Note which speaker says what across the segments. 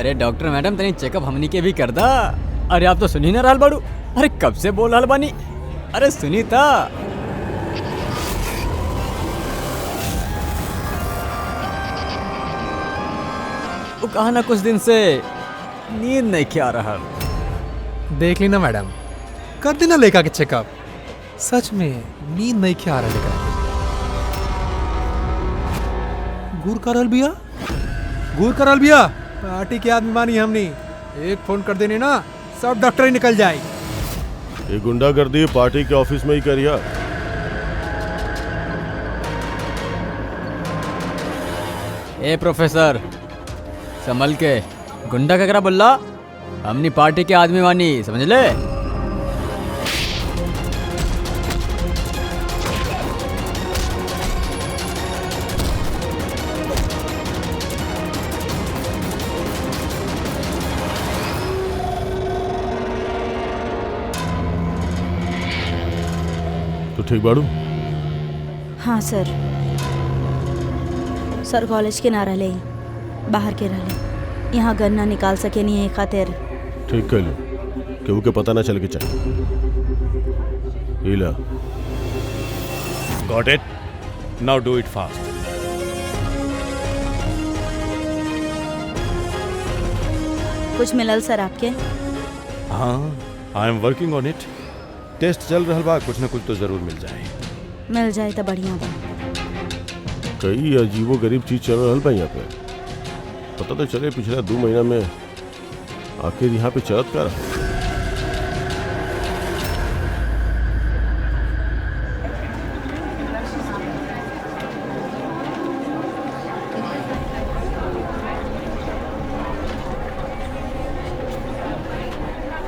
Speaker 1: अरे doctor madam तनी check-up हमनी के भी कर दा। अरे आप तो सुनी ना रहल बाड़ू। अरे कब से बोल रहल बानी। अरे सुनी था। वो कहा ना कुछ दिन से नींद नहीं क्या रहा।
Speaker 2: देख ली ना मैडम, कर देना लेका के चेकअप। सच में नींद नहीं क्या रहा लेकर गुर करल बिया, गुर करल बिया। पार्टी के आदमी मानी हमनी, एक फोन कर देने ना सब डॉक्टर ही निकल जाए।
Speaker 3: ये गुंडागर्दी पार्टी के ऑफिस में ही करिया।
Speaker 1: ए प्रोफेसर संभल के, गुंडा ककरा बोला? हमनी पार्टी के आदमी वानी, समझ ले।
Speaker 3: तो ठीक बाड़ू?
Speaker 4: हाँ सर, सर कॉलेज के ना रहे, बाहर के रहे। यहाँ गन्ना निकाल सके नहीं है खातिर।
Speaker 3: ठीक कर लो, केहू के पता ना चल के चाहिए। हीला
Speaker 5: got it, now do it fast.
Speaker 4: कुछ मिलल सर आपके?
Speaker 5: हाँ, I am working on it. Test चल रहा बा, कुछ ना कुछ तो जरूर मिल जाए।
Speaker 4: मिल जाए तो बढ़िया बा।
Speaker 3: कई अजीबो गरीब चीज चल रहा बा यहाँ पे। पता तो चले पिछला 2 महीना में आखिर यहाँ पे चलत का रहा।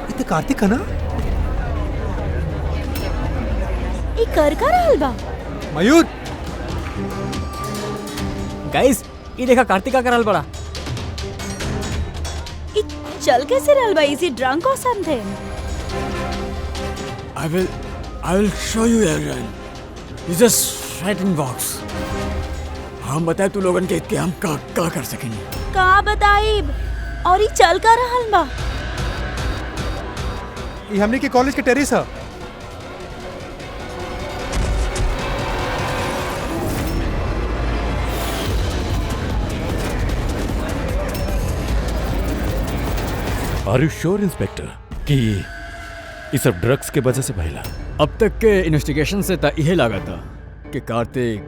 Speaker 2: इतने कार्तिक है ना?
Speaker 4: ये कर रहल बा
Speaker 2: मयूर,
Speaker 1: गाइस ये देखा कार्तिक का करल बड़ा।
Speaker 4: ये चल कैसे रहल बा? इज ही ड्रंक और something?
Speaker 1: I will show you everyone. It's just right in box. हम बताए तू लोगन के हम का कर सकेंगे।
Speaker 4: का बताइब? और ये चल का रहल बा?
Speaker 2: ये हमने के कॉलेज के टेरेस है।
Speaker 5: आर यू श्योर इंस्पेक्टर कि ये सब ड्रग्स के वजह से भइला?
Speaker 1: अब तक के इन्वेस्टिगेशन से ता यह लगा था कि कार्तिक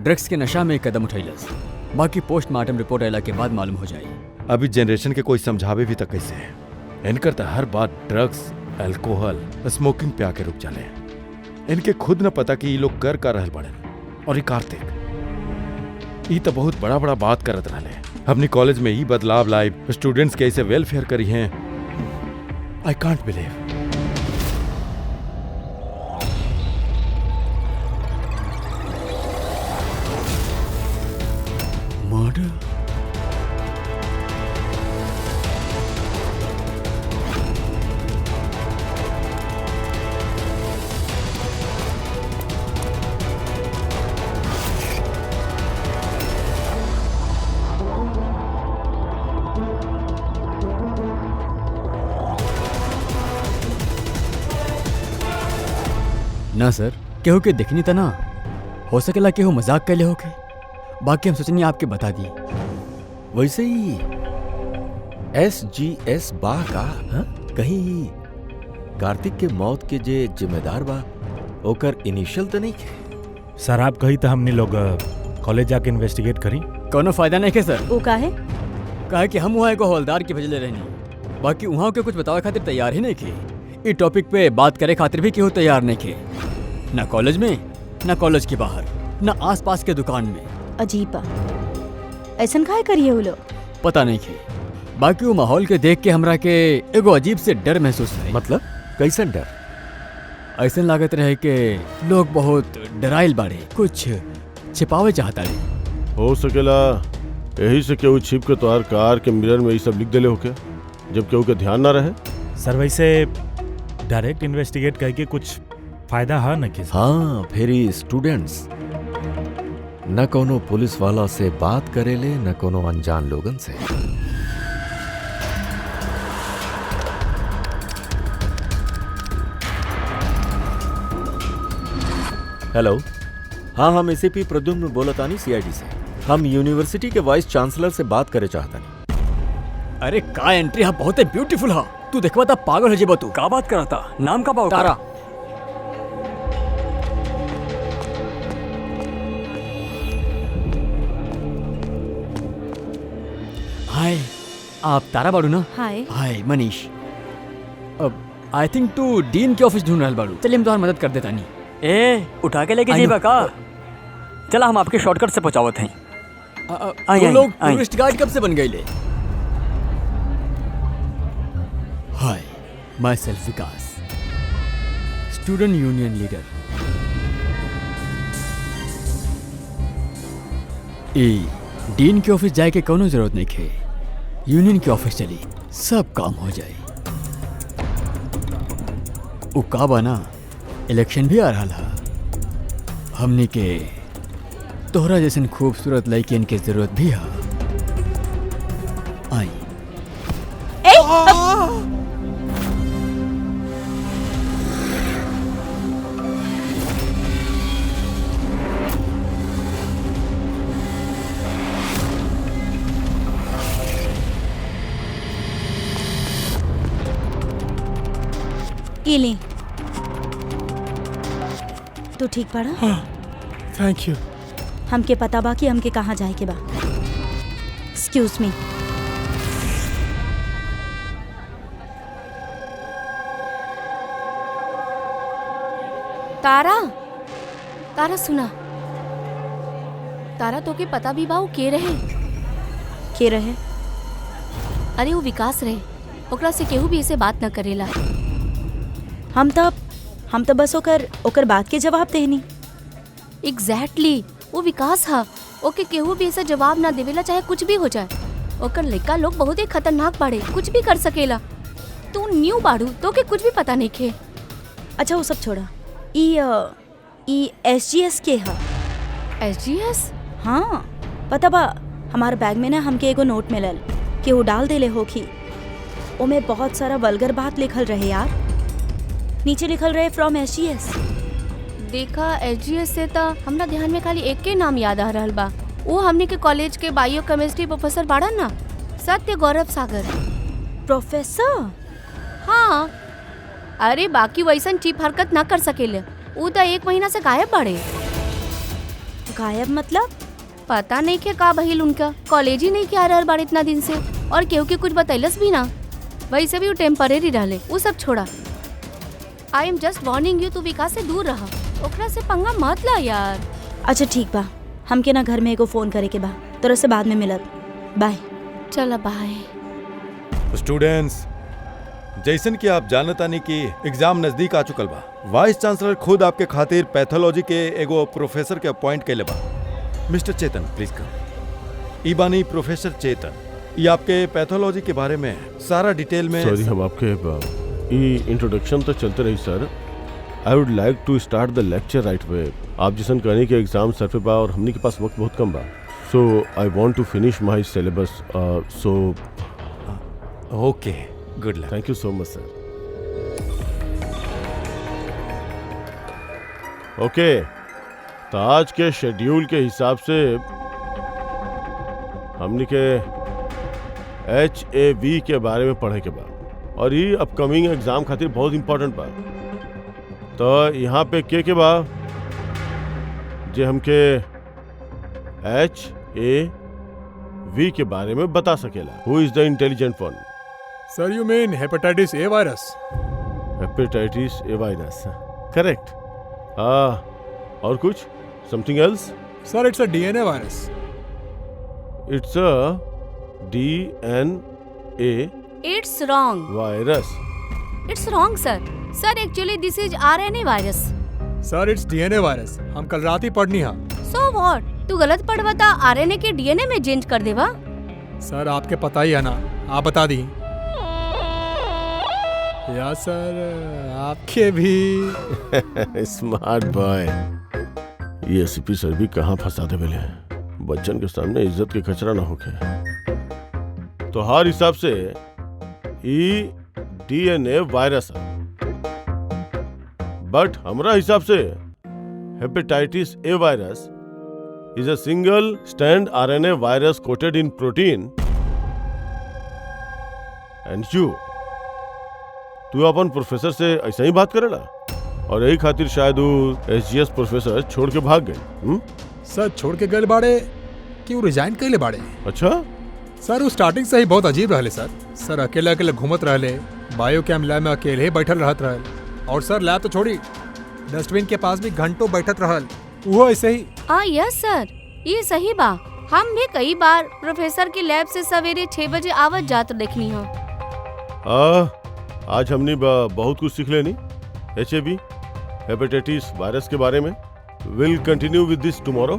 Speaker 1: ड्रग्स के नशा में कदम उठैलस। बाकी पोस्टमार्टम रिपोर्ट आने के बाद मालूम हो जाए।
Speaker 5: अभी जनरेशन के कोई समझावे भी तक कैसे है। इनकर तो हर बात ड्रग्स, अल्कोहल, स्मोकिंग पे आके रुक जाले। इनके खुद न पता कि ये लोग कर का रहल बड़े। और ये कार्तिक ये तो बहुत बड़ा बड़ा बात करत रहले। अपनी कॉलेज में ही बदलाव लाए, स्टूडेंट्स के ऐसे वेलफेयर करी हैं। I can't believe.
Speaker 1: मर्डर? ना सर, केहू के देखनी था ना। हो सकेला केहू मजाक कैले होके। बाकी हम सोचनी आपके बता दिए।
Speaker 6: वैसे ही SGS बा का कहीं कार्तिक के मौत के जे जिम्मेदार बा ओकर इनिशियल तो नहीं के?
Speaker 7: सर आप कही तो हमने लोग कॉलेज जाके इन्वेस्टिगेट करी।
Speaker 1: कोनो फायदा नहीं के सर।
Speaker 4: वो काहे?
Speaker 1: कहे कि हम वहाँ एगो हवलदार के भेजले रहनी। बाकी वहाँ के कुछ बतावे खातिर तैयार ही नहीं थे। इस टॉपिक पे बात करे खातिर भी केहू तैयार नहीं थे। ना कॉलेज में, ना कॉलेज के बाहर, ना आसपास के दुकान में।
Speaker 4: अजीब बा, ऐसन काहे करिए वो लोग?
Speaker 1: पता नहीं थे। बाकी वो माहौल के देख के हमरा के एगो अजीब से डर महसूस है।
Speaker 6: मतलब कैसन डर?
Speaker 1: ऐसा लागत रहे कि लोग बहुत डराइल बाड़े, कुछ छिपावे चाहता रहे।
Speaker 3: हो सकेला यही से केहू छिप के तोहार कार के मिरर में ये सब लिख देले होके, जब केहू के ध्यान ना रहे।
Speaker 7: सर वैसे डायरेक्ट इन्वेस्टिगेट करके कुछ फायदा है न? किसी
Speaker 6: हाँ, फिर स्टूडेंट्स न कोनो पुलिस वाला से बात करेले, न कोनो अनजान लोगन से। हेलो। हाँ, हम एसीपी प्रद्युम्न बोलतानी सीआईडी से। हम यूनिवर्सिटी के वाइस चांसलर से बात करे चाहतानी।
Speaker 1: अरे का एंट्री हा बहुत ब्यूटीफुल हा। तू देखवा था पागल हो जेबो तू। का बात करता? नाम का बात? तारा। हाय, आप तारा बाड़ू ना?
Speaker 4: हाय।
Speaker 1: हाय मनीष। अब आई थिंक तू डीन के ऑफिस ढूंढ रहल बाड़ू। चलिए हम तुम्हारी मदद कर देता नहीं।
Speaker 8: ए उठा के लेके जाइबा का? चला हम आपके शॉर्टकट से पहुंचावत हैं।
Speaker 1: तुम लोग टूरिस्ट गाइड कब से बन गए ले? Hi, myself Vikas, student union leader. Dean के ऑफिस जाए के कोनो जरूरत नहीं खे। यूनियन के ऑफिस चली, सब काम हो जाए। उ का बना, इलेक्शन भी आ रहा है। हमनी के तोहरा जैसन खूबसूरत लड़कियन के जरूरत भी है। आई
Speaker 4: इली तू ठीक पड़ा?
Speaker 2: Thank you.
Speaker 4: हमके पता बा कि हमके कहाँ जाए के बा। Excuse me.
Speaker 9: तारा, तारा सुना। तारा तो के पता भी बा वो के रहे?
Speaker 4: के रहे?
Speaker 9: अरे वो विकास रहे। ओकरा से केहू भी ऐसे बात न करेला।
Speaker 4: हम तो बस ओकर बात के जवाब देनी।
Speaker 9: एग्जैक्टली, वो विकास हा। ओके केहू भी ऐसा जवाब ना देवेला, चाहे कुछ भी हो जाए। ओकर लड़का लोग बहुत ही खतरनाक बाड़े, कुछ भी कर सकेला। तू न्यू बाड़ू, तो के कुछ भी पता नहीं खे।
Speaker 4: अच्छा वो सब छोड़ा। ई SGS के हा?
Speaker 9: SGS?
Speaker 4: हाँ, पता बा हमारे बैग में ना हमके एगो नोट मिलल कि वो डाल देले होखी। ओमे बहुत सारा वल्गर बात लिखल रहे यार। नीचे लिखल रहे फ्रॉम SGS।
Speaker 9: देखा, SGS से तो हमरा ध्यान में खाली एक के नाम याद आ रहल बा। वो हमने के कॉलेज के बायो केमिस्ट्री प्रोफेसर बाड़ा ना, सत्य गौरव सागर।
Speaker 4: प्रोफेसर?
Speaker 9: हाँ। अरे बाकी वैसन चीप हरकत ना कर सकेले। वो तो 1 महीना से गायब बाड़े।
Speaker 4: गायब मतलब?
Speaker 9: पता नहीं के का बहिल उनका, कॉलेज ही नहीं किया रहल बाड़े इतना दिन से। और केहू के कुछ बतैलस भी ना। वैसे भी वो टेम्परेरी रहले। वो सब छोड़ा। I am just warning you, तू विकास से दूर रहा। ओकरा से पंगा मत ला यार।
Speaker 4: अच्छा ठीक बा, हमके ना घर में एगो फोन करे के बा। तोरा से बाद में मिलत। बाय।
Speaker 9: चला बाय।
Speaker 5: स्टूडेंट्स, जैसन कि आप जानतानी कि एग्जाम नजदीक आ चुकल बा। वाइस चांसलर खुद आपके खातिर पैथोलॉजी के एगो प्रोफेसर के अपॉइंट कैले बा। Mister Chetan please come. ई बानी प्रोफेसर चेतन। ये आपके पैथोलॉजी के बारे में सारा डिटेल में।
Speaker 3: सॉरी, हम आपके इंट्रोडक्शन तो चलते रही sir. I would like to start the lecture right way. आप जैसन कहने के एग्जाम सर पे बा और हमने के पास वक्त बहुत कम बा। So I want to finish my syllabus. So
Speaker 5: okay, good luck.
Speaker 3: Thank you so much sir. ओके, तो आज के शेड्यूल के हिसाब से हमने के HAV के बारे में पढ़े के बाद, और ये अपकमिंग एग्जाम खातिर बहुत इंपॉर्टेंट बा। तो यहाँ पे के बा जे हमके HAV के बारे में बता सकेला। हु is the intelligent one?
Speaker 2: Sir you mean hepatitis A virus?
Speaker 3: Hepatitis A virus, correct. और कुछ? Something else?
Speaker 2: Sir it's a DNA virus.
Speaker 3: It's a DNA
Speaker 9: it's wrong.
Speaker 3: Virus?
Speaker 9: It's wrong sir. Sir actually this is RNA virus.
Speaker 2: Sir it's DNA virus. हम कल रात ही पढ़नी हा।
Speaker 9: So what? तू गलत पढ़वा था, RNA के DNA में चेंज कर देवा।
Speaker 2: सर आपके पता ही है ना, आप बता दी। या सर आपके भी।
Speaker 3: Smart boy. ये एसीपी सर भी कहाँ फंसा दे बेले। बच्चन के सामने इज्जत के कचरा ना होके। तो हर हिसाब से ई DNA वायरस है, बट हमरा हिसाब से hepatitis A virus is a single strand RNA virus coated in protein and you तू अपन प्रोफेसर से ऐसा ही बात करेला और यही खातिर शायद वो SGS प्रोफेसर छोड़ के भाग गए।
Speaker 2: सर छोड़ के गए बाड़े कि वो रिजाइन कैले बाड़े?
Speaker 3: अच्छा
Speaker 2: सर वो स्टार्टिंग से ही बहुत अजीब रहले सर अकेले अकेले घूमत रहले, बायो कैम लैब में अकेले ही बैठल रहत रहल, और सर लैब तो छोड़ी डस्टबिन के पास भी घंटों बैठत रहल, वो ऐसे ही।
Speaker 9: यस सर, ये सही बा। हम भी कई बार प्रोफेसर की लैब से सवेरे 6 बजे आवत जात देखनी हो।
Speaker 3: आज हमने बहुत कुछ सीख लेनी HIV हेपेटाइटिस वायरस के बारे में। Will continue with this tomorrow.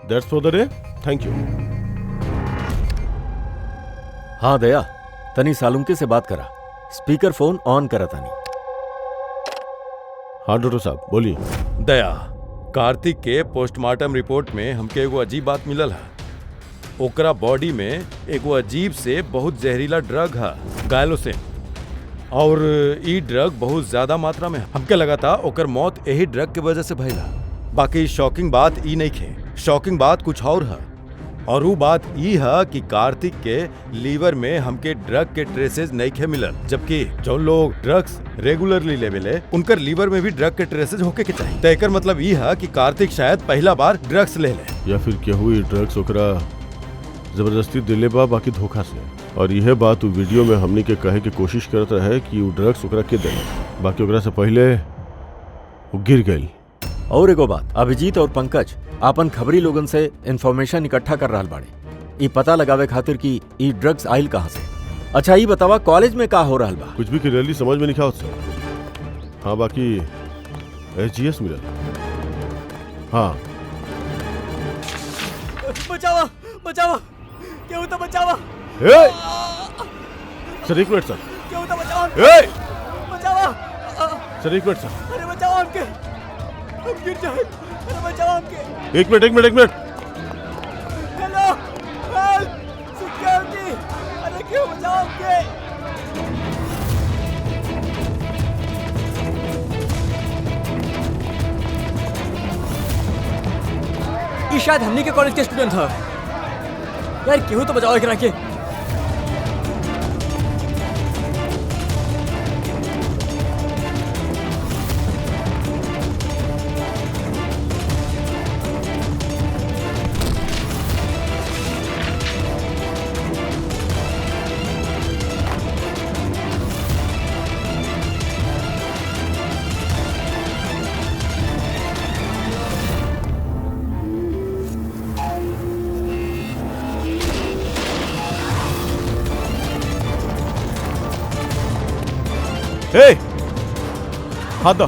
Speaker 3: That's for the day. Thank you.
Speaker 6: हाँ दया, तनी सालुंके से बात करा, स्पीकर फोन ऑन करा तानी।
Speaker 3: हाँ डॉक्टर साहब बोलिए।
Speaker 5: दया, कार्तिक के पोस्टमार्टम रिपोर्ट में हमके एगो अजीब बात मिलल है। ओकरा बॉडी में एगो अजीब से बहुत जहरीला ड्रग है, गायलोसिन, और ई ड्रग बहुत ज्यादा मात्रा में हमके लगा था ओकर मौत यही ड्रग के वजह से भइला। बाकी शॉकिंग बात ई नहीं खे, शॉकिंग बात कुछ और है, और वो बात ई है कि कार्तिक के लीवर में हमके ड्रग के ट्रेसेस नहीं खे मिलल, जबकि जो लोग ड्रग्स रेगुलरली लेवेले उनकर लीवर में भी ड्रग के ट्रेसेस होके के चाहिए। तो एकर मतलब ई है कि कार्तिक शायद पहला बार ड्रग्स ले ले,
Speaker 3: या फिर केहू ई ड्रग्स ओकरा जबरदस्ती दिले बा, बाकी धोखा से। और यह बात वीडियो में हमनी के कहे की कोशिश करत रहे कि वो ड्रग्स ओकरा के देले, बाकी ओकरा से पहले वो गिर गई।
Speaker 6: और एगो बात, अभिजीत और पंकज आपन खबरी लोगन से इंफॉर्मेशन इकट्ठा कर रहा बाड़े, ई पता लगावे खातिर कि ई ड्रग्स आइल कहाँ से। अच्छा ई बतावा कॉलेज में का हो रहा बा?
Speaker 3: कुछ भी क्लियरली समझ में नहीं आवत। हाँ बाकी SGS मिलल। हाँ
Speaker 1: बचावा बचावा, क्यों तो बचावा।
Speaker 3: सर एक मिनट सर।
Speaker 1: क्यों तो बचावा, बचावा
Speaker 3: सर एक मिनट सर।
Speaker 1: अरे बचाओ हमके, हम गिर जाए। अरे बचाओ हमके।
Speaker 3: एक मिनट।
Speaker 1: हेलो हेल्प सिक्योरिटी, अरे क्यों बचाओ हमके। ये शायद हमनी के कॉलेज के स्टूडेंट था यार, क्यों तो बचाओ एकरा के।
Speaker 3: हे हाथ दो।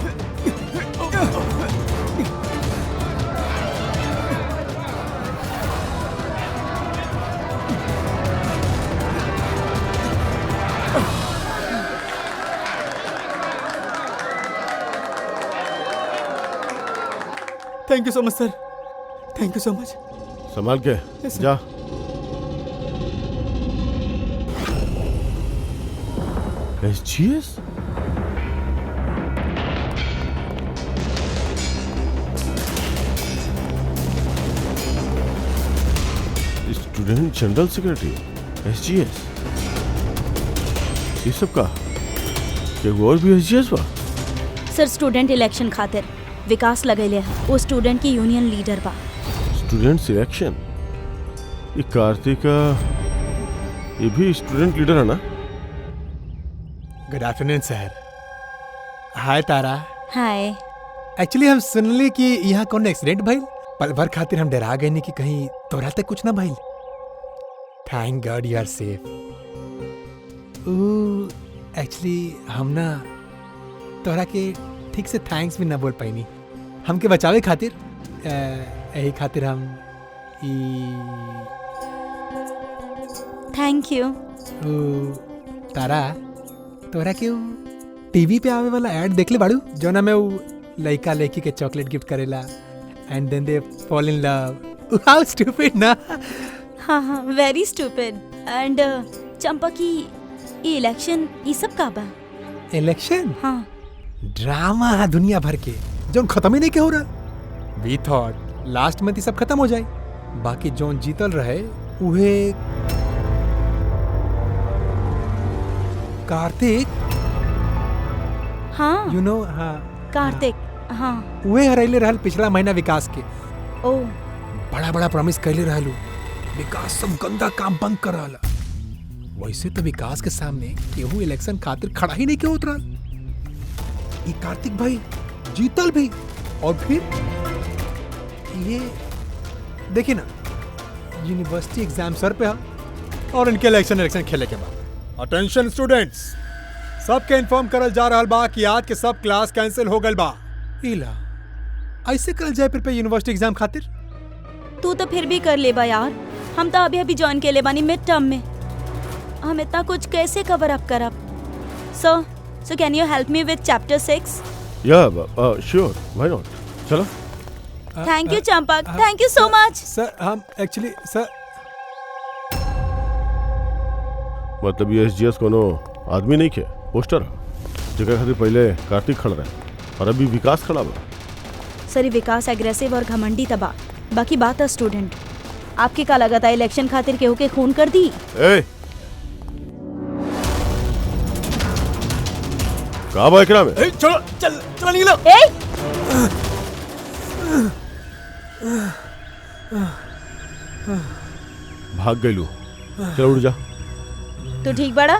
Speaker 1: Thank you so much sir, thank you so मच।
Speaker 3: संभाल के जा। SGS? Student general secretary SGS, ये सब का क्या और भी SGS बा?
Speaker 4: सर स्टूडेंट इलेक्शन खातिर विकास लगैले है, वो स्टूडेंट की यूनियन लीडर बा।
Speaker 3: Student selection? ये कार्तिका ये भी स्टूडेंट लीडर है ना?
Speaker 2: गुड आफ्टरनून सर। हाय तारा।
Speaker 4: हाय।
Speaker 2: एक्चुअली हम सुनली कि यहाँ कौन एक्सीडेंट भइल, पल भर खातिर हम डरा गए कि कहीं तोरा तक कुछ ना भइल। Thank God you are safe. Actually हम ना तोरा के ठीक से थैंक्स भी ना बोल पाईनी, हमके बचावे खातिर। यही खातिर हम
Speaker 4: थैंक यू।
Speaker 2: तारा तोरा के टीवी पे आवे वाला ऐड देख ले बाड़ू, जो ना में वो लड़का लड़की के चॉकलेट गिफ्ट करेला and then they fall in love. How stupid ना।
Speaker 4: हाँ वेरी स्टूपिड। एंड चंपा की ये इलेक्शन ये सब का बा?
Speaker 2: इलेक्शन?
Speaker 4: हाँ
Speaker 2: ड्रामा है दुनिया भर के, जो खत्म ही नहीं के हो रहा। वी थॉट लास्ट मंथ ही सब खत्म हो जाए, बाकी जोन जीतल रहे उहे कार्तिक,
Speaker 4: हाँ
Speaker 2: यू नो, हाँ
Speaker 4: कार्तिक, हाँ
Speaker 2: उहे हरैले रहल पिछला महीना विकास के।
Speaker 4: ओ
Speaker 2: बड़ा बड़ा प्रॉमिस कैले रहलू, विकास सब गंदा काम बंद कर रहा। वैसे तो विकास के सामने केहू इलेक्शन खातिर खड़ा ही नहीं क्यों उतरल। ये कार्तिक भाई जीतल भी, और फिर ये देखिए ना, यूनिवर्सिटी एग्जाम सर पे है और इनके इलेक्शन खेले के बाद। अटेंशन स्टूडेंट्स, सबके इन्फॉर्म करल जा रहा बा कि आज के सब क्लास कैंसिल हो गल बा। इला ऐसे करल जाए फिर यूनिवर्सिटी एग्जाम खातिर।
Speaker 4: तू तो फिर भी कर ले बा यार, हम तो अभी अभी ज्वाइन के ले बानी मिड टर्म में, हम इतना कुछ कैसे कवर अप करब। So can you help me with chapter 6?
Speaker 3: Yeah sure, why not, चलो।
Speaker 4: Thank you Champak, thank you so much.
Speaker 2: Sir हम एक्चुअली सर,
Speaker 3: मतलब ये एसजीएस कोनो आदमी नहीं के पोस्टर जगह खातिर पहले कार्तिक खड़ा रहे और अभी विकास खड़ा बा।
Speaker 4: सर विकास एग्रेसिव और घमंडी तबा, बाकी बात है स्टूडेंट, आपकी का लगता है इलेक्शन खातिर केहू के खून कर दी?
Speaker 3: ए का बा एकरा में?
Speaker 1: चलो चल चलो निकलो।
Speaker 3: भाग गईलू, चलो उड़ जा।
Speaker 4: तू ठीक बाड़ा?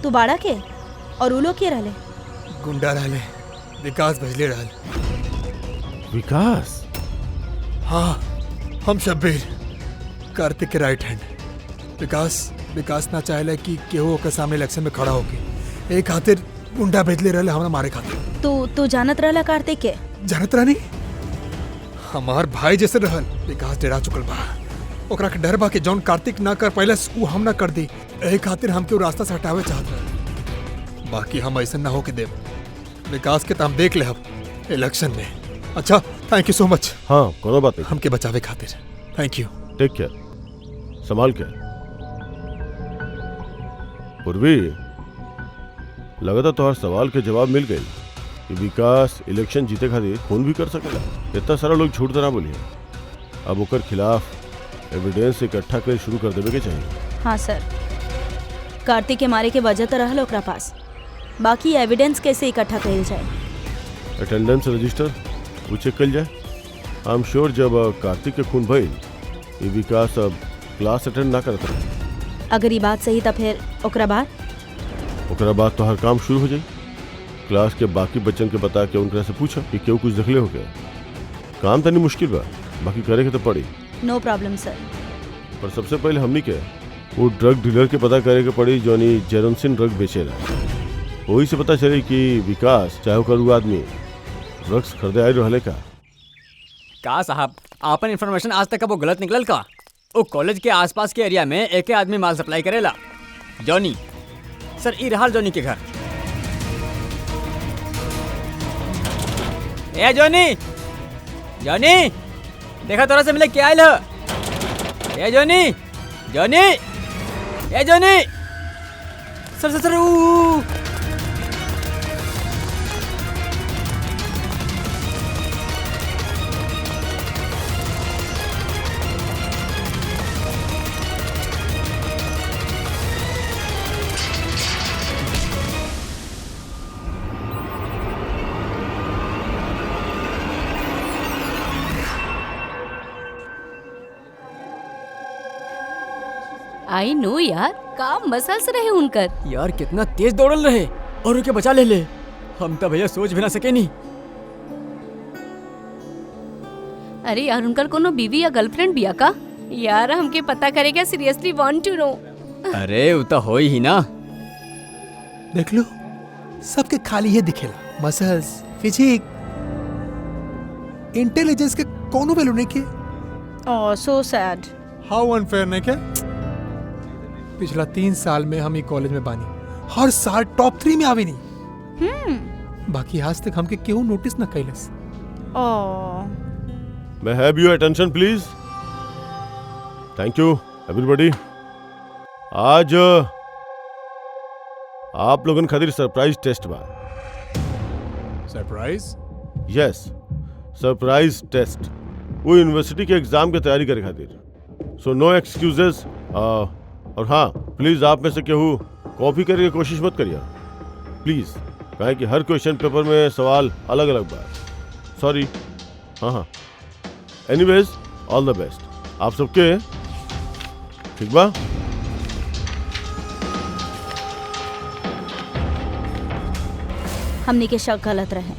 Speaker 4: तू बाड़ा के और उ लोग के रहले?
Speaker 2: गुंडा रहले, विकास भजले रहल।
Speaker 3: विकास?
Speaker 2: हाँ, हम शब्बीर, कार्तिक के राइट हैंड। विकास ना चाहले कि केहू ओकर सामने इलेक्शन में खड़ा होके, एक खातिर गुंडा भेजले रहले हमरा मारे खातिर।
Speaker 4: तू जानत रहला कार्तिक के?
Speaker 2: जानत रहनी, हमार भाई जैसे रहल। विकास डेरा चुकल बा, ओकरा के डर बा कि जौन कार्तिक ना कर पहले उ हम ना कर दी, एही खातिर हमके उ रास्ता से हटावे चाहत रहे। बाकी हम ऐसा ना होके देब। विकास के तो हम देख ले अब इलेक्शन में। अच्छा, थैंक यू सो मच।
Speaker 3: हाँ, कोनो बात नहीं,
Speaker 2: हमके बचावे खातिर थैंक यू।
Speaker 3: टेक केयर, संभाल के। पूर्वी लगता तो हर सवाल के जवाब मिल गई कि विकास इलेक्शन जीते खातिर खून भी कर सकेला। इतना सारा लोग झूठ तरह बोलिए, अब ओकर खिलाफ एविडेंस इकट्ठा कर शुरू कर देवे के चाहिए।
Speaker 4: हाँ सर, कार्तिक के मारे के वजह तो रहल ओकरा पास, बाकी एविडेंस कैसे इकट्ठा कइल जाए?
Speaker 3: अटेंडेंस रजिस्टर वो चेक कल जाए। आई एम श्योर जब कार्तिक के खून भइल, ये विकास अब क्लास अटेंड ना करता रहे।
Speaker 4: अगर ये बात सही तो फिर ओकरा बाद
Speaker 3: तो हर काम शुरू हो जाए। क्लास के बाकी बच्चन के बता के उनकरा से पूछा कि क्यों कुछ देखले हो गया। काम तनी मुश्किल बा, बाकी करे के तो पड़ी।
Speaker 4: नो प्रॉब्लम सर।
Speaker 3: पर सबसे पहले हमनी के वो ड्रग डीलर के पता करे के पड़ी जोनी जेरोसिन ड्रग बेचेला। वही से पता चले कि विकास चाहे ओकर आदमी ड्रग्स खरीदे आए रहले का
Speaker 1: साहब, आपन इन्फॉर्मेशन आज तक वो गलत निकलल का? वो कॉलेज के आसपास के एरिया में एक आदमी माल सप्लाई करेला, जॉनी। सर ई रहल जॉनी के घर। ए जॉनी, जॉनी देखा तोरा से मिले क्या आयल है? ए जॉनी, जॉनी, ए जॉनी। सर
Speaker 9: आई नो यार, का मसल्स रहे उनकर।
Speaker 1: यार कितना तेज दौड़ल रहे और उनके बचा ले। हम तो भैया सोच भी ना सके नहीं।
Speaker 9: अरे यार, उनकर कोनो बीवी या गर्लफ्रेंड बिया का? यार हमके पता करेगा, सीरियसली वांट टू नो।
Speaker 1: अरे वो तो हो ही ना।
Speaker 2: देख लो, सबके खाली है दिखेला, मसल्स, फिजिक, इंटेलिजेंस के कोनो वैल्यू नहीं के।
Speaker 4: ओह सो सैड।
Speaker 2: हाउ अनफेयर नहीं के। पिछला 3 साल में हम ये कॉलेज में बानी, हर साल टॉप 3 में आवे नहीं। बाकी आज तक हमके क्यों नोटिस ना कैलस।
Speaker 3: May have your attention please. Thank you everybody. आज आप लोगन खातिर सरप्राइज टेस्ट बा।
Speaker 2: सरप्राइज?
Speaker 3: यस, सरप्राइज टेस्ट वो यूनिवर्सिटी के एग्जाम की तैयारी करे खातिर। So no excuses. और हाँ, प्लीज आप में से केहू कॉपी करे की कोशिश मत करिए प्लीज, काहे कि हर क्वेश्चन पेपर में सवाल अलग अलग बा। सॉरी। हाँ, एनीवेज ऑल द बेस्ट आप सबके। ठीक बा?
Speaker 4: हमनी के शक गलत रहे।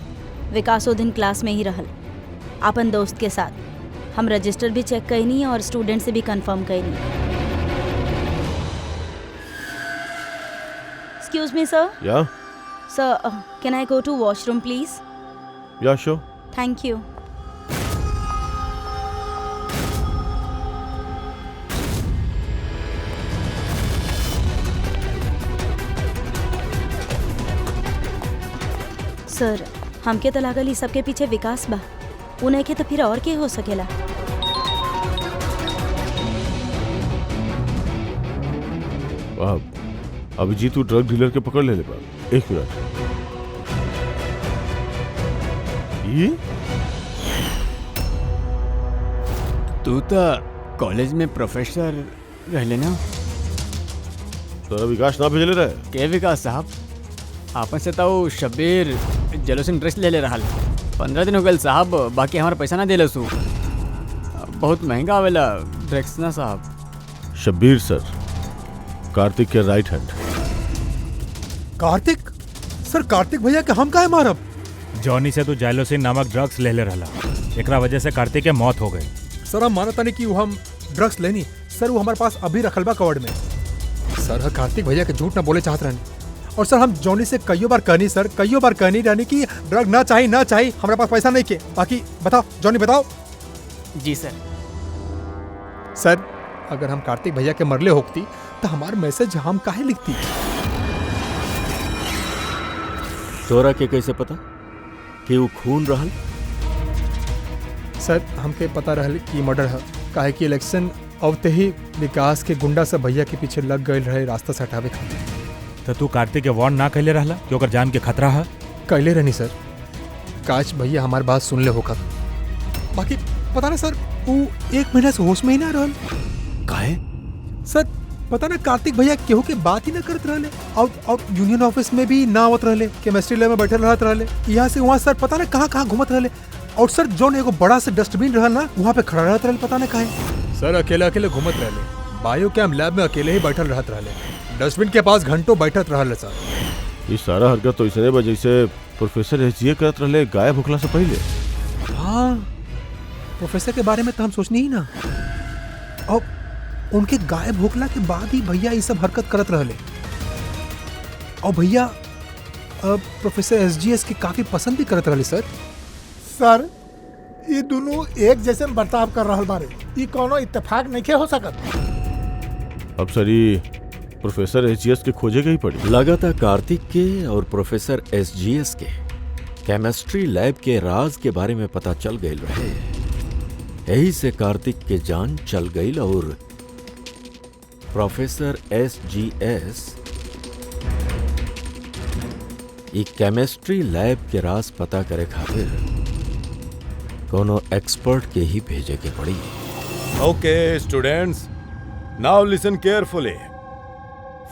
Speaker 4: विकास वो दिन क्लास में ही रहल अपन दोस्त के साथ। हम रजिस्टर भी चेक कैनी और स्टूडेंट से भी कंफर्म कैनी। Excuse me sir.
Speaker 3: Yeah
Speaker 4: sir, can I go to washroom please?
Speaker 3: Yeah sure.
Speaker 4: Thank you. Sir, हमके तो लागल ई सबके पीछे विकास बा। उन्हें के तो फिर और के हो सकेला?
Speaker 3: अभिजीत तू ड्रग डीलर के पकड़ ले बा। एक मिनट। ये
Speaker 1: तू तो कॉलेज में प्रोफेसर रहले ना?
Speaker 3: तो विकास ना भेजले रहे
Speaker 1: के विकास साहब? आपन से तो शब्बीर जेलोसिन ड्रेस ले रहा। 15 दिन हो गए साहब, बाकी हमारा पैसा ना दिले सू। बहुत महंगा आवेला ड्रेस ना साहब।
Speaker 3: शब्बीर सर, कार्तिक के राइट हैंड।
Speaker 2: कार्तिक सर, कार्तिक भैया के हम काहे मारब?
Speaker 7: जॉनी से तू जाइलोसिन नामक ड्रग्स ले रहला, एकरा वजह से कार्तिक के मौत हो गई।
Speaker 2: सर हम मानता नहीं कि हम ड्रग्स लेनी। सर वो हमारे पास अभी रखल बा कवर्ड में। सर कार्तिक भैया के झूठ ना बोले चाहत रहनी। और सर हम जॉनी से कईयों बार कहनी सर, कईयों बार कहनी रहनी कि ड्रग ना चाहिए ना चाहिए, हमारे पास पैसा नहीं के। बाकी बताओ जॉनी बताओ।
Speaker 1: जी सर।
Speaker 2: सर अगर हम कार्तिक भैया के मरले होती तो हमारा मैसेज हम काहे लिखती?
Speaker 6: तोरा के कैसे पता कि वो खून रहल?
Speaker 2: सर हमके पता रहल कि मर्डर है, काहे कि इलेक्शन अवते ही विकास के गुंडा से भैया के पीछे लग गए रहे रास्ता से हटावे खातिर।
Speaker 7: तो तू कार्तिक के वार्न ना कहले रहला कि ओकर जान के खतरा है?
Speaker 2: कहले रहनी सर, काश भैया हमारी बात सुन ले होकर। बाकी पता ना सर, वो 1 महीना से होश में ही ना रहल।
Speaker 6: काहे?
Speaker 2: सर पता ना कार्तिक भैया केहू के बात ही ना करत रहले। और यूनियन ऑफिस में भी ना आवत रहले, केमिस्ट्री लैब में बैठल रहत रहले, यहाँ से वहाँ। सर पता ना कहाँ कहाँ घूमत रहले। और सर जो एगो बड़ा से डस्टबिन रहल ना, वहाँ पे खड़ा रहत रहले, पता ना काहे। सर अकेले अकेले घूमत रहले, बायो कैम लैब में अकेले ही बैठल रहत रहले, डस्टबिन के पास घंटों बैठत रहल सर।
Speaker 3: ये सारा हरकत तो इसने वजह से प्रोफेसर एसजीए करत रहले गायब होखला से पहले।
Speaker 2: हाँ, प्रोफेसर के बारे में तो हम सोचनी ही ना। और उनके गायब होखला के बाद ही भैया ये सब हरकत करत रहले। और भैया प्रोफेसर एसजीएस के काफी पसंद भी करत रहले सर।
Speaker 10: सर ये दोनों एक जैसे बर्ताव कर रहा बारे, ये कोनो इत्तेफाक नहीं हो सकत।
Speaker 3: अब सर ये प्रोफेसर एसजीएस के खोजे गई पड़ी।
Speaker 6: लगातार कार्तिक के और प्रोफेसर एसजीएस के केमिस्ट्री लैब के राज के बारे में पता चल गई रहे। यही से कार्तिक के जान चल गई और प्रोफेसर एसजीएस एक केमिस्ट्री लैब के राज पता करे खातिर कोनो एक्सपर्ट के ही भेजे के पड़ी।
Speaker 5: Okay, students, now listen carefully.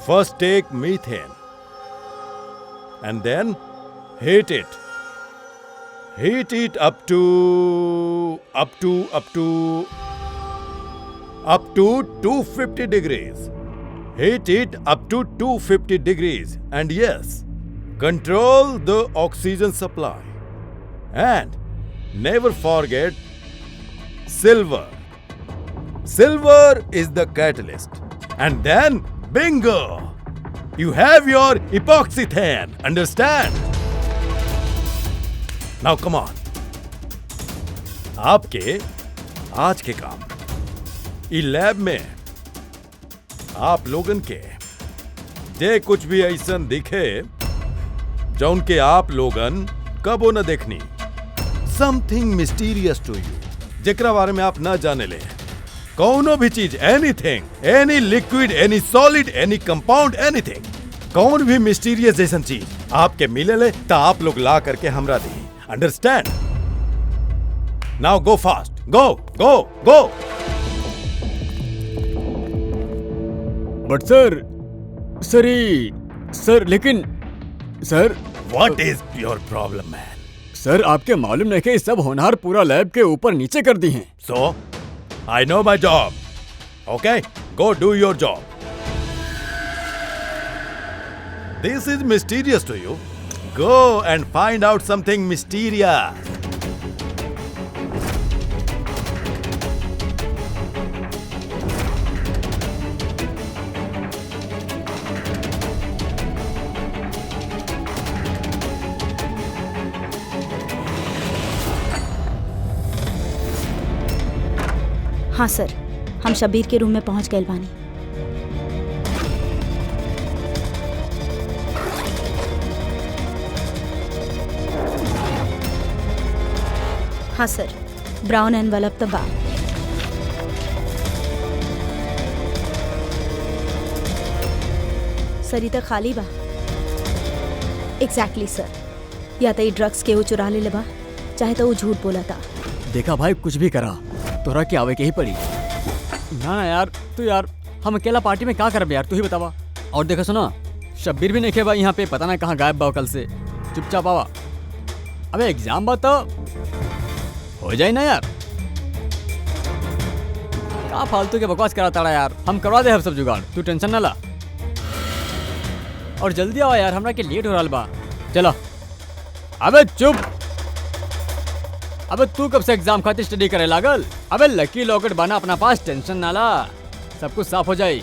Speaker 5: First take methane and then heat it. Heat it up to 250 degrees. Heat it up to 250 degrees. And yes, control the oxygen supply. And never forget silver. Silver is the catalyst. And then, bingo! You have your epoxythane. Understand? Now come on. आपके आज के काम ई lab में आप लोगन के जे कुछ भी ऐसन दिखे जौन के आप लोगन कबो न देखनी, समथिंग मिस्टीरियस टू यू, जेकरा बारे में आप न जाने ले, कौनो भी चीज, एनीथिंग, एनी लिक्विड, एनी सॉलिड, एनी कंपाउंड, एनीथिंग, कौन भी मिस्टीरियस जैसन चीज आपके मिले ले तो आप लोग ला करके हमरा दी। Understand? Now go fast, go go go.
Speaker 1: But sir लेकिन sir
Speaker 5: what is your problem man?
Speaker 1: Sir आपके मालूम नहीं कि सब होनहार पूरा लैब के ऊपर नीचे कर दी हैं।
Speaker 5: So I know my job, okay, go do your job. This is mysterious to you, go and find out something mysterious.
Speaker 4: हाँ सर, हम शब्बीर के रूम में पहुंच गए बानी। हाँ सर, ब्राउन एनवलप तो बा। सर तो खाली बा। एग्जैक्टली सर, या तो ये ड्रग्स के वो चुरा ले बा, चाहे तो वो झूठ बोला था।
Speaker 1: देखा भाई, कुछ भी करा तोरा के आवे के ही पड़ी। ना यार, तू यार हम अकेला पार्टी में क्या करब यार, तू ही बतावा। और देखो सुना, शब्बीर भी नहीं खे भाई यहाँ पे, पता ना कहाँ गायब बा कल से। चुपचाप आवा। अबे एग्जाम बा तो हो जाए ना यार, क्या फालतू के बकवास कराता रहा यार। हम करवा दे सब जुगाड़, तू टेंशन ना ला। और जल्दी आवा यार, हमरा के लेट हो रहा बा। चलो। अबे चुप। अबे तू कब से एग्जाम खातिर स्टडी करे लागल? अबे लकी लॉकेट बना अपना पास, टेंशन ना ला, सब कुछ साफ हो जाए।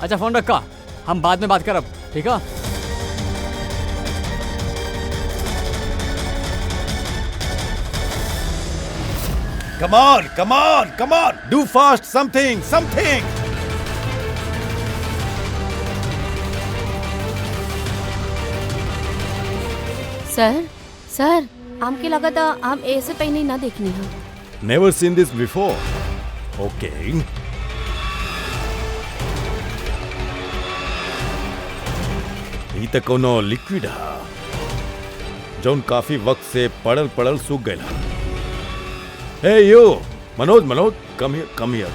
Speaker 1: अच्छा फोन रखा, हम बाद में बात करब, ठीक है?
Speaker 5: Come on, come on, come on, do fast, something, something.
Speaker 9: सर हमके लगा था हम ऐसे पहले ना देखनी है।
Speaker 5: Never seen this before. Okay. ई त कोनो लिक्विड हा जौन काफी वक्त से पड़ल पड़ल सूख गया। हे यो मनोज, कम हियर।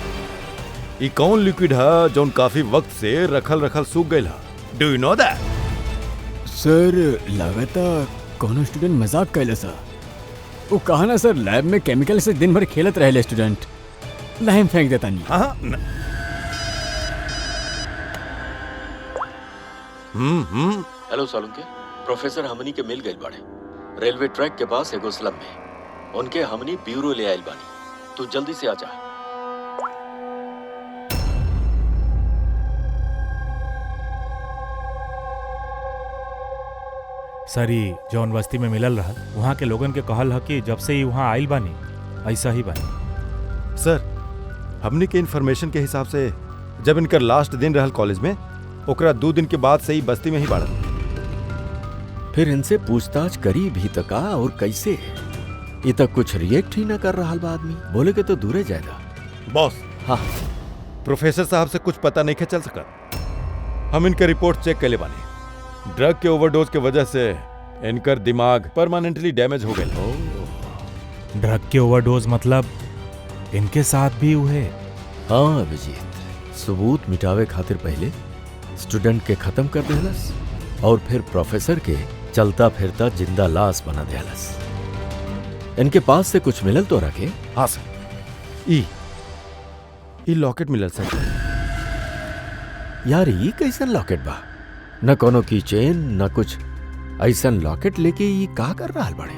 Speaker 5: ई कौन लिक्विड हा जौन काफी वक्त से रखल सूख गया? Do you know that?
Speaker 1: Sir लगता कोनो स्टूडेंट मजाक कैले सा। वो कहा ना सर, लैब में केमिकल से दिन भर खेलत रहे स्टूडेंट, लाइम फेंक देता नहीं।
Speaker 5: हाँ।
Speaker 6: हेलो सालुंके, प्रोफेसर हमनी के मिल गई बाड़े रेलवे ट्रैक के पास एगो स्लम में। उनके हमनी ब्यूरो ले आइल बानी, तू जल्दी से आ जा।
Speaker 7: सरी जौन बस्ती में मिलल रहा, वहाँ के लोगन के कहल ह कि जब से ही वहाँ आइल बानी ऐसा ही बानी।
Speaker 5: सर, हमनी के इन्फॉर्मेशन के हिसाब से जब इनकर लास्ट दिन रहल कॉलेज में, ओकरा 2 दिन के बाद से ही बस्ती में ही बाड़ल।
Speaker 6: फिर इनसे पूछताछ करी भी तका और कैसे? ये तक कुछ रिएक्ट ही ना कर रहा बा आदमी, बोले के तो दूरे जाएगा।
Speaker 5: बॉस,
Speaker 6: हाँ,
Speaker 5: प्रोफेसर साहब से कुछ पता नहीं के चल सका। हम इनका रिपोर्ट चेक कर ले बानी। ड्रग के ओवरडोज के वजह से इनकर दिमाग परमानेंटली डैमेज हो गए।
Speaker 7: ड्रग के ओवरडोज मतलब इनके साथ भी हुए?
Speaker 6: हाँ अभिजीत, सबूत मिटावे खातिर पहले स्टूडेंट के खत्म कर देहलस और फिर प्रोफेसर के चलता फिरता जिंदा लाश बना देहलस। इनके पास से कुछ मिलल तो रखे?
Speaker 5: हाँ सर, ई लॉकेट मिलल सर।
Speaker 6: यार ये कैसन लॉकेट बा? न कोनो की चेन न कुछ। ऐसन लॉकेट लेके ये का कर रहा बड़े?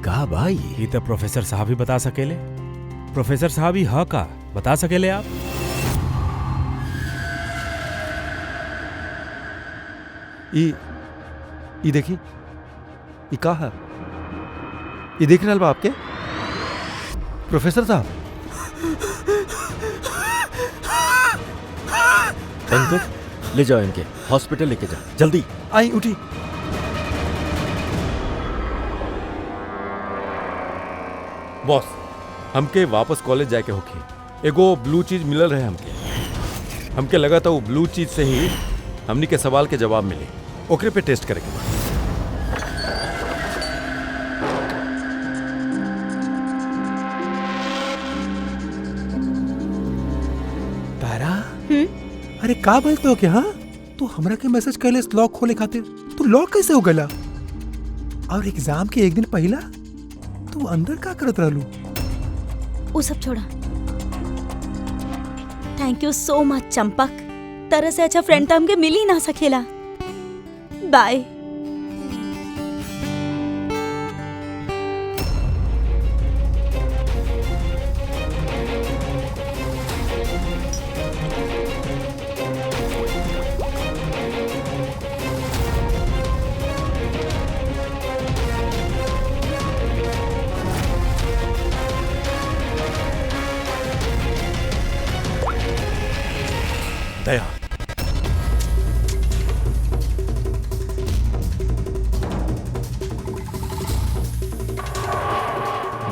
Speaker 6: का भाई?
Speaker 7: ये तो प्रोफेसर साहब ही बता सकेले। प्रोफेसर साहब ही हाँ का बता सकेले आप?
Speaker 5: ई देखी, ई का है? ये देख रहा बा आपके प्रोफेसर साहब?
Speaker 6: पंकज, ले जाओ इनके हॉस्पिटल, लेके जा जल्दी।
Speaker 5: आई उठी। बॉस, हमके वापस कॉलेज जाके होके एगो ब्लू चीज मिलल रहे हमके लगा था वो ब्लू चीज से ही हमनी के सवाल के जवाब मिले। ओकरे पे टेस्ट करेंगे।
Speaker 2: अरे का बोलते हो क्या? हाँ, तू हमरा के मैसेज कहले लॉक खोले खातिर, तू लॉक कैसे हो गला? और एग्जाम के एक दिन पहला तू अंदर का करत रहलू?
Speaker 4: वो सब छोड़ा। थैंक यू सो मच चंपक, तरह से अच्छा फ्रेंड तो हमके मिल ही ना सकेला। बाय।
Speaker 5: दया,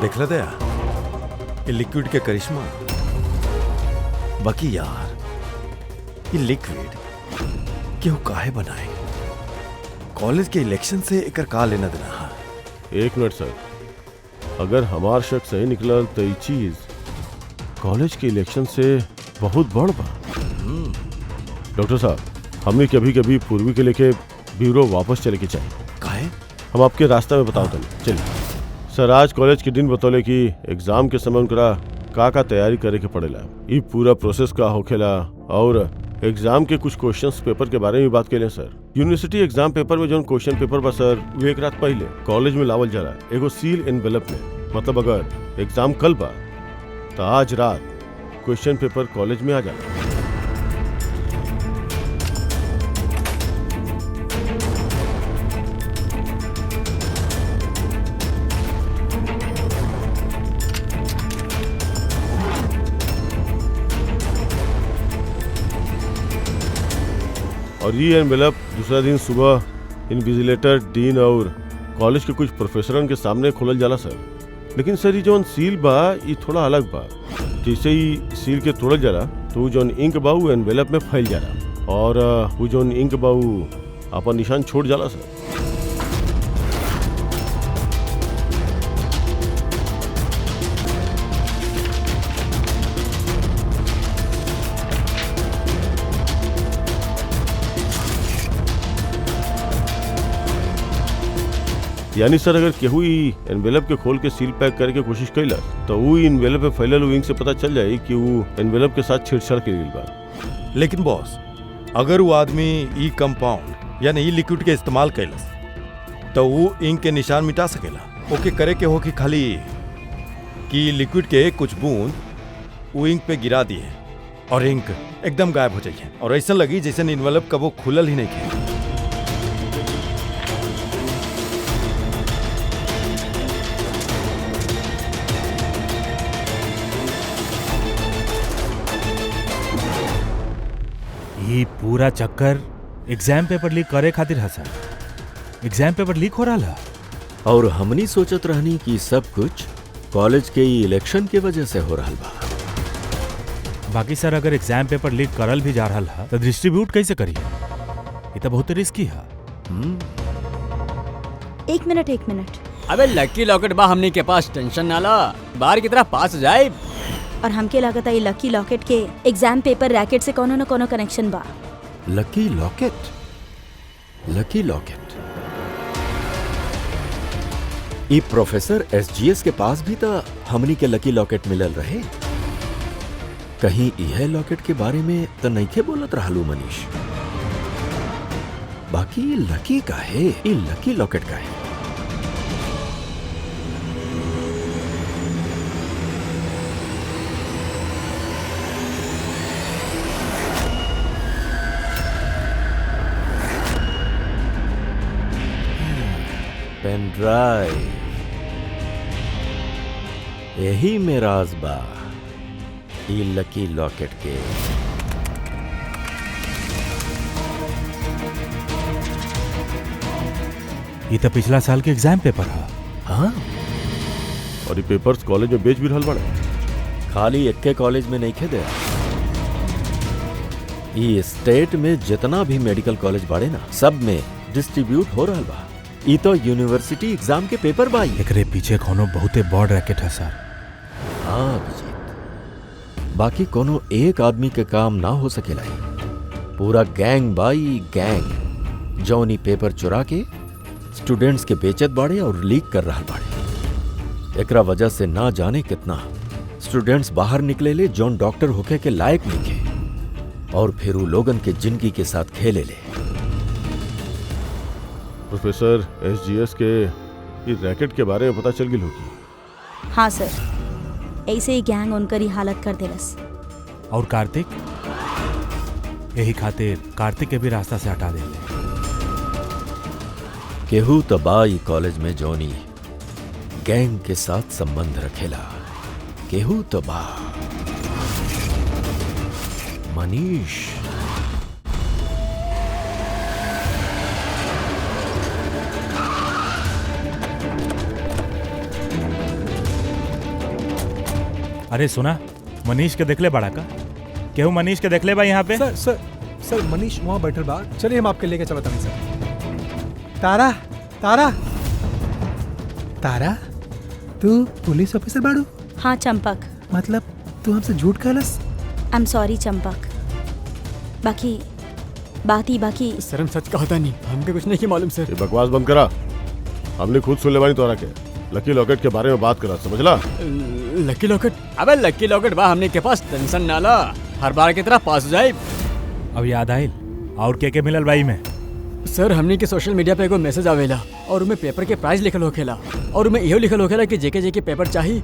Speaker 5: देख ला दया, ये लिक्विड के करिश्मा। बाकी यार, ये लिक्विड क्यों काहे बनाए? कॉलेज के इलेक्शन से एकर का लेना देना?
Speaker 3: एक मिनट सर, अगर हमार शक सही निकलल तो ये चीज कॉलेज के इलेक्शन से बहुत बड़ बा। डॉक्टर साहब, हमने कभी कभी पूर्वी के लेके ब्यूरो वापस चले के चाहिए।
Speaker 5: काहे?
Speaker 3: हम आपके रास्ता में बताओ तनी। चलिए सर, आज कॉलेज के दिन बतौले कि एग्जाम के समय उनकरा का तैयारी करे के पड़ेला, ये पूरा प्रोसेस का होखेला, और एग्जाम के कुछ क्वेश्चंस पेपर के बारे में बात के लिए सर। यूनिवर्सिटी एग्जाम पेपर में जो क्वेश्चन पेपर बा सर, वो एक रात पहले कॉलेज में लावल जाला एगो सील एनवेलप में। मतलब अगर एग्जाम कल बा तो आज रात क्वेश्चन पेपर कॉलेज में आ जाला। और ये एनवेलप दूसरा दिन सुबह इन्विजिलेटर, डीन और कॉलेज के कुछ प्रोफेसरन के सामने खोलल जाला सर। लेकिन सर, ये जौन सील बा ये थोड़ा अलग बा। जैसे ही सील के तोड़ल जाला तो जौन इंक बा वो एनवेलप में फैल जाला, और वो जौन इंक बा वो अपन निशान छोड़ जाला सर। यानी सर, अगर केहू एनवेलप के खोल के सील पैक करे के कोशिश कैला तो वो एनवेलप में फैलल इंक से पता चल जाए कि वो एनवेलप के साथ छेड़छाड़ के लिए बा।
Speaker 5: लेकिन बॉस, अगर वो आदमी ई कंपाउंड यानी ई लिक्विड के इस्तेमाल कैलस तो वो इंक के निशान मिटा सकेला। ओके करे के हो कि खाली कि लिक्विड के कुछ बूंद वो इंक पे गिरा दिए और इंक एकदम गायब हो जाइए, और ऐसा लगी जैसे एनवेलप का वो खुलल ही नहीं किया।
Speaker 7: ये पूरा चक्कर एग्जाम पेपर लीक करे खातिर है सर। एग्जाम पेपर लीक हो रहा है,
Speaker 6: और हमनी सोचत रहनी कि सब कुछ कॉलेज के इलेक्शन के वजह से हो रहा बा।
Speaker 7: बाकी सर, अगर एग्जाम पेपर लीक करल भी जा रहा है तो डिस्ट्रीब्यूट कैसे करिए? ये तो बहुत रिस्की है।
Speaker 4: एक मिनट।
Speaker 1: अबे लकी लॉकेट बा हमनी के पास, टेंशन ना ला, बाहर की तरफ पास जाए।
Speaker 4: और हमके लागत है लकी लॉकेट के एग्जाम पेपर रैकेट से कोनो न कोनो कनेक्शन बा।
Speaker 6: लकी लॉकेट? लकी लॉकेट ई प्रोफेसर एसजीएस के पास भी तो हमनी के लकी लॉकेट मिलल रहे। कहीं यह लॉकेट के बारे में तो नहीं के बोलत रहलू मनीष? बाकी लकी का है, ये लकी लॉकेट का है। पेन ड्राइव, यही में राज बा ई लकी लॉकेट के।
Speaker 7: ये तो पिछला साल के एग्जाम पेपर है।
Speaker 6: हाँ,
Speaker 3: और ये पेपर्स कॉलेज में बेच भी रहल बड़ा।
Speaker 6: खाली एक कॉलेज में नहीं खेदे, ये स्टेट में जितना भी मेडिकल कॉलेज बाड़े ना, सब में डिस्ट्रीब्यूट हो रहा बा। ये तो यूनिवर्सिटी एग्जाम के पेपर बाई।
Speaker 7: एकरे पीछे कोनो बहुते बड़ रैकेट है सर।
Speaker 6: हाँ अभिजीत, बाकी कोनो एक आदमी के काम ना हो सकेला। पूरा गैंग बाई गैंग जौनी पेपर चुरा के स्टूडेंट्स के बेचत बाड़े और लीक कर रहा बाड़े। एकरा वजह से ना जाने कितना स्टूडेंट्स बाहर निकले ले जौन डॉक्टर होके के लायक नहीं और फिर वो लोगन के जिंदगी के साथ खेले ले।
Speaker 3: प्रोफेसर एसजीएस के इस रैकेट के बारे में पता चल गई होगी।
Speaker 4: हाँ सर, ऐसे ही गैंग उनकर ही हालत कर देलस।
Speaker 7: और कार्तिक, यही खातिर कार्तिक के भी रास्ता से हटा देले।
Speaker 6: केहू तो बाई कॉलेज में जोनी गैंग के साथ संबंध रखेला, केहू तो बा मनीष।
Speaker 7: अरे सुना, मनीष के देखले बड़ा का? केहू मनीष के देखले बा यहाँ पे?
Speaker 2: सर सर सर मनीष वहाँ बैठल बा, चलिए हम आपके लेके चलता नहीं सर। तारा तारा तारा, तू पुलिस ऑफिसर बाड़ू?
Speaker 4: हाँ चंपक।
Speaker 2: मतलब तू हमसे झूठ कहलस?
Speaker 4: I am sorry Champak. बाकी
Speaker 1: सर हम सच कहता नहीं, हमके कुछ नहीं मालूम सर।
Speaker 3: ये बकवास बंद करा, हमने खुद सुन ले बानी तोरा के। लकी लॉकेट के बारे में बात करा, समझला?
Speaker 1: लकी लॉकेट? अबे लकी लॉकेट बा हमने के पास, टेंशन ना ला, हर बार की तरह पास हो जाए।
Speaker 7: अब याद आइल और के मिलल बाई में?
Speaker 1: सर हमने के सोशल मीडिया पे एगो मैसेज आवेला और उमे पेपर के प्राइस लिखल होखेला और उमे इहो लिखल होखेला कि जेके पेपर चाहिए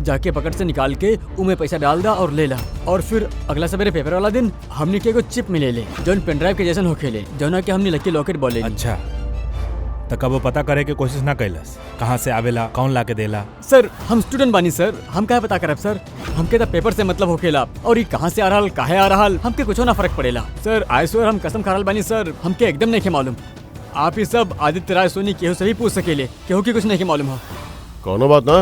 Speaker 1: जाके पकड़ से निकाल के उमे पैसा डाल दा और ले ला। और फिर अगला सवेरे पेपर वाला दिन हमने के एगो चिप मिले ले जौन पेन ड्राइव के जैसन होखेले, जौना के हमने लकी लॉकेट बोले।
Speaker 7: अच्छा, तो कब वो पता करे के कोशिश ना कैलस कहाँ से आवेला, कौन ला के देला?
Speaker 1: सर हम स्टूडेंट बानी सर, हम क्या पता करब सर, हमके तो पेपर से मतलब होखेला और ये कहाँ से आ रहा काहे आ रहा हमके कुछ ना फर्क पड़ेला। सर आई स्वेयर हम कसम खा रहल बानी सर, हमके एकदम नहीं मालूम। आप ही सब आदित्य राय सोनी केहू से भी पूछ सकेले, केहू की कुछ नहीं मालूम हो।
Speaker 3: कौनो बात ना,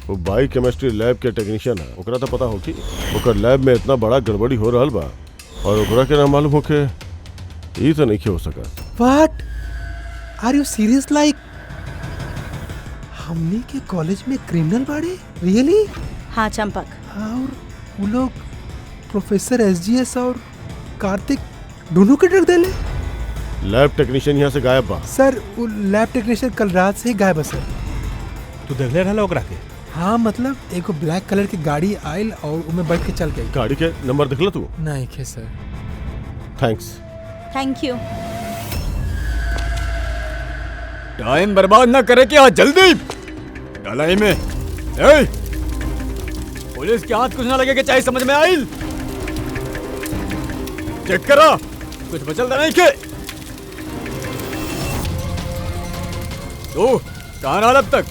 Speaker 3: वो बायो केमिस्ट्री लैब के टेक्नीशियन है, ओकरा तो पता होगी ओकर लैब में इतना बड़ा गड़बड़ी हो रहल बा और ओकरा के ना मालूम होके ये तो नहीं हो सका।
Speaker 2: What are you serious? Like हमने के कॉलेज में क्रिमिनल बाड़े? रियली?
Speaker 4: हाँ चंपक।
Speaker 2: और वो लोग प्रोफेसर एसजीएस और कार्तिक दोनों के डर देले?
Speaker 3: लैब टेक्नीशियन यहाँ से गायब बा।
Speaker 2: सर वो लैब टेक्नीशियन कल रात से ही गायब है सर।
Speaker 7: तू देख ले रहा ओकरा के?
Speaker 2: हाँ मतलब एगो ब्लैक कलर की गाड़ी आयल और उनमें बैठ के चल गई।
Speaker 3: गाड़ी के नंबर दिखला तू?
Speaker 2: नहीं के सर।
Speaker 3: थैंक्स।
Speaker 4: Thank you.
Speaker 1: टाइम बर्बाद ना करे क्या, जल्दी डालाई में। ए, पुलिस के हाथ कुछ ना लगे के चाहे, समझ में आई? चेक करा कुछ बचल तो नहीं के। तो कहाँ रहा अब तक?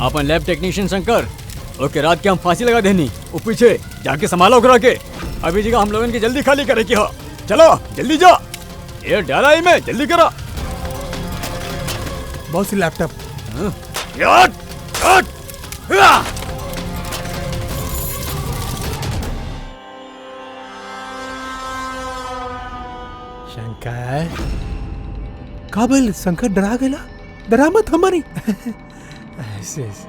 Speaker 1: अपन लैब टेक्नीशियन शंकर, ओके रात के हम फांसी लगा देनी, वो पीछे जाके संभालो करा के। अभी जगह हम लोगों की जल्दी खाली करे की हो, चलो जल्दी जा। ये डाला ही में जल्दी करा।
Speaker 2: बहुत सी लैपटॉप। शंकर काबिल, शंकर डरा गया, डरा मत हमारी। ऐसे ऐसे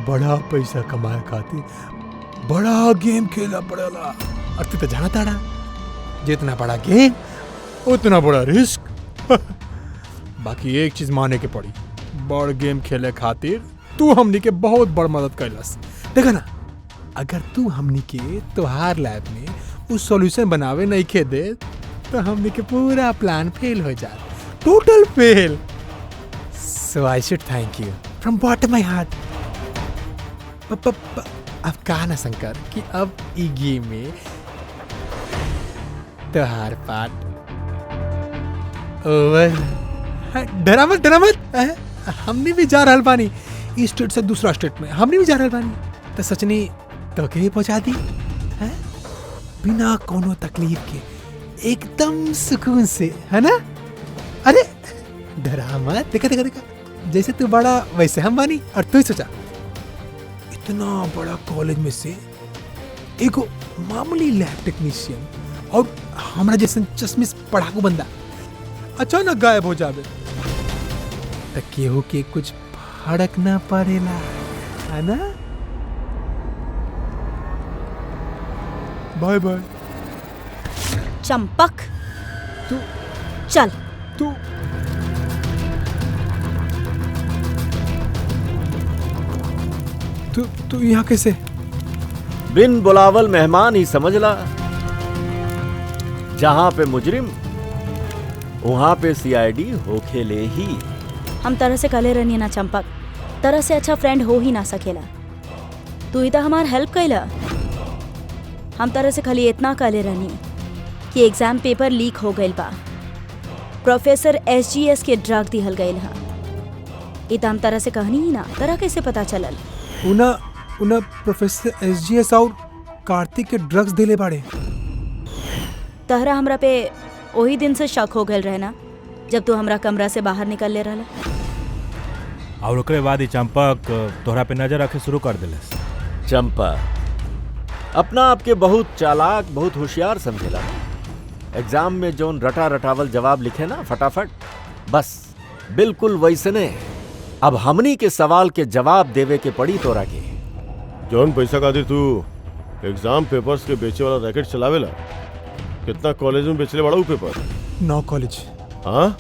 Speaker 2: बड़ा पैसा कमाए खातिर बड़ा गेम खेला पड़ेला। और तू तो जाना ताड़ा, जितना बड़ा गेम उतना बड़ा रिस्क। बाकी एक चीज माने के पड़ी, बड़ गेम खेले खातिर तू हमनी के बहुत बड़ मदद कैलस। देखा ना, अगर तू हमनी के तोहार लैब में उस सॉल्यूशन बनावे नहीं खे दे तो हमनी के पूरा प्लान फेल हो जाए, total fail. So I should thank you from bottom of my heart. अब कहा ना शंकर कि अब ई गेम में त्योहार पार्ट ओवर। डरा मत डरा मत, हमने भी जा रहल बानी इस स्टेट से दूसरा स्टेट में, हमने भी जा रहल बानी। तो सचनी तो के पहुंचा दी है बिना कोनो तकलीफ के, एकदम सुकून से, है ना? अरे डरा मत, देखा देखा देखा, जैसे तू बड़ा वैसे हम बानी। और तू सोचा इतना बड़ा कॉलेज में से एगो मामूली लैब टेक्नीशियन और हमारा जैसे चश्मिश पढ़ाकू बंदा अचानक गायब हो जावे तो केहू के कुछ फर्क ना पड़ेला, है ना? By by.
Speaker 4: चंपक
Speaker 2: तू
Speaker 4: चल।
Speaker 2: तू तू तू यहाँ कैसे?
Speaker 6: बिन बुलावल मेहमान ही समझ ला। जहां पे मुजरिम वहां पे सीआईडी होखेले ही।
Speaker 4: हम तरह से कले रहनी ना चंपक, तरह से अच्छा फ्रेंड हो ही ना सकेला। तू ही तो हमार हेल्प कैला। हम तरह से खाली इतना कले रहनी कि एग्जाम पेपर लीक हो गइल बा, प्रोफेसर SGS के ड्रग दिहल गइल हा। ई त हम तरह से कहनी ही ना, तरह कैसे पता चलल?
Speaker 2: उना प्रोफेसर SGS और कार्तिक के ड्रग्स दिले बाड़े।
Speaker 4: तहरा हमरा पे वही दिन से शक हो गइल रहे ना, जब तू हमरा कमरा से बाहर निकल ले रहला।
Speaker 7: और ओकरे बाद ही चंपक तोहरा पे नजर रखे शुरू कर दिलस।
Speaker 6: चंपा अपना आपके बहुत चालाक, बहुत होशियार समझेला। एग्जाम में जोन रटा रटावल जवाब लिखे ना फटाफट, बस बिल्कुल वैसने अब हमनी के सवाल के जवाब देवे के पड़ी तोरा के।
Speaker 3: जौन पैसा खातिर तू एग्जाम पेपर्स के बेचे वाला रैकेट चलावेला, कितना कॉलेज में बेचले बड़ा पेपर?
Speaker 2: 9 कॉलेज।
Speaker 3: हाँ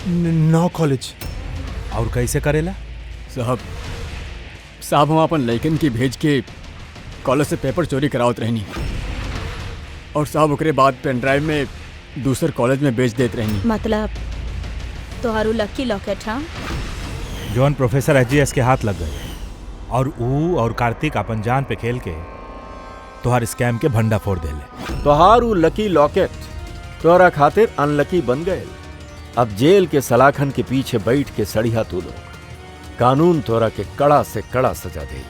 Speaker 2: 9 कॉलेज।
Speaker 7: और कैसे करेला?
Speaker 1: साहब हम अपन लइकन की भेज के कॉलेज से पेपर चोरी करावत रहनी, और साहब ओकरे बाद पेन ड्राइव में दूसर कॉलेज में बेच देत रहनी।
Speaker 4: मतलब तोहारू लकी लॉकेट? हाँ,
Speaker 7: जॉन प्रोफेसर SGS के हाथ लग गए और ऊ और कार्तिक अपन जान पे खेल के तोहार स्कैम के भंडा फोड़ देले।
Speaker 6: तोहार ऊ लकी लॉकेट तोरा खातिर अनलकी बन गए। अब जेल के सलाखन के पीछे बैठ के सड़िया तू लोग, कानून तोरा के कड़ा से कड़ा सजा दे।